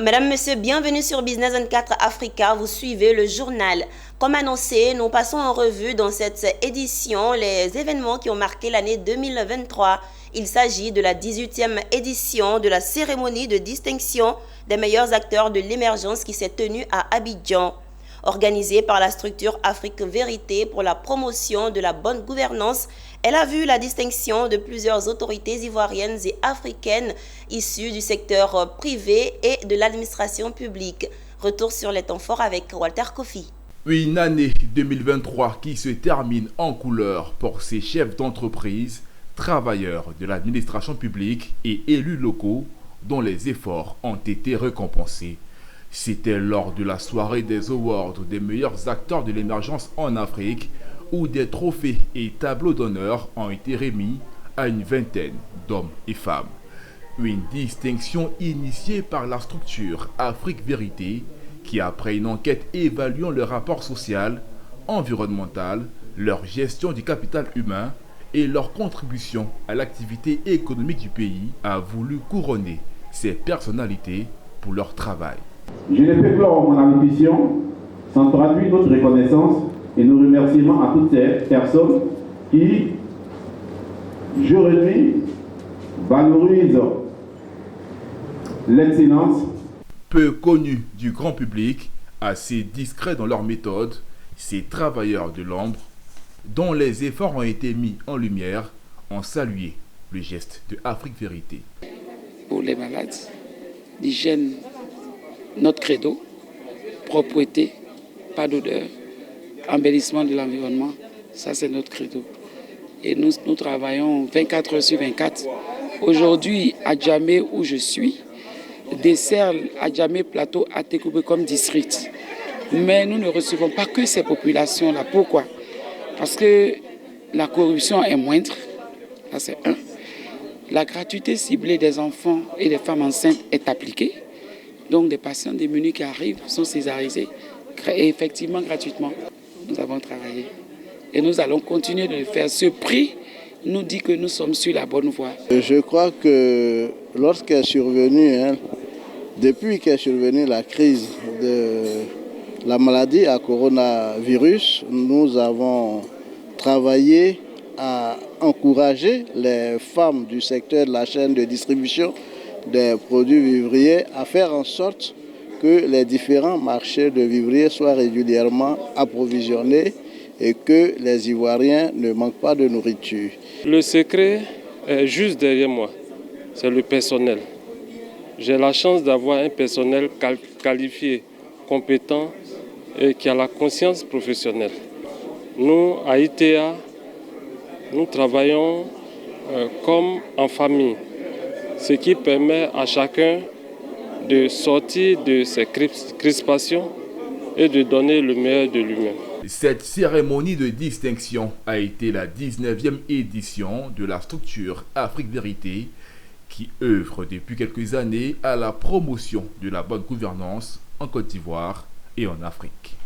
Mesdames, Messieurs, bienvenue sur Business 24 Africa. Vous suivez le journal. Comme annoncé, nous passons en revue dans cette édition les événements qui ont marqué l'année 2023. Il s'agit de la 18e édition de la cérémonie de distinction des meilleurs acteurs de l'émergence qui s'est tenue à Abidjan. Organisée par la structure Afrique Vérité pour la promotion de la bonne gouvernance, elle a vu la distinction de plusieurs autorités ivoiriennes et africaines issues du secteur privé et de l'administration publique. Retour sur les temps forts avec Walter Kofi. Une année 2023 qui se termine en couleur pour ces chefs d'entreprise, travailleurs de l'administration publique et élus locaux dont les efforts ont été récompensés. C'était lors de la soirée des awards des meilleurs acteurs de l'émergence en Afrique où des trophées et tableaux d'honneur ont été remis à une vingtaine d'hommes et femmes. Une distinction initiée par la structure Afrique Vérité qui, après une enquête évaluant leur rapport social, environnemental, leur gestion du capital humain et leur contribution à l'activité économique du pays, a voulu couronner ces personnalités pour leur travail. Je ne peux clore mon allocution sans traduire notre reconnaissance et nos remerciements à toutes ces personnes qui, jour et nuit, valorisent l'excellence. Peu connus du grand public, assez discrets dans leur méthode, ces travailleurs de l'ombre, dont les efforts ont été mis en lumière, ont salué le geste de Afrique Vérité. Pour les malades, l'hygiène, notre credo, propreté, pas d'odeur, embellissement de l'environnement, ça c'est notre credo. Et nous travaillons 24 heures sur 24. Aujourd'hui, à Djamé où je suis, dessert à Djamé Plateau à Tékoubé comme district. Mais nous ne recevons pas que ces populations-là. Pourquoi? Parce que la corruption est moindre, ça c'est un. La gratuité ciblée des enfants et des femmes enceintes est appliquée. Donc des patients démunis qui arrivent sont césarisés et effectivement gratuitement. Nous avons travaillé et nous allons continuer de le faire. Ce prix nous dit que nous sommes sur la bonne voie. Je crois que lorsqu'est survenue, depuis qu'est survenue la crise de la maladie à coronavirus, nous avons travaillé à encourager les femmes du secteur de la chaîne de distribution des produits vivriers à faire en sorte que les différents marchés de vivriers soient régulièrement approvisionnés et que les Ivoiriens ne manquent pas de nourriture. Le secret est juste derrière moi, c'est le personnel. J'ai la chance d'avoir un personnel qualifié, compétent et qui a la conscience professionnelle. Nous, à ITA, nous travaillons comme en famille, ce qui permet à chacun de sortir de ses crispations et de donner le meilleur de lui-même. Cette cérémonie de distinction a été la 19e édition de la structure Afrique Vérité qui œuvre depuis quelques années à la promotion de la bonne gouvernance en Côte d'Ivoire et en Afrique.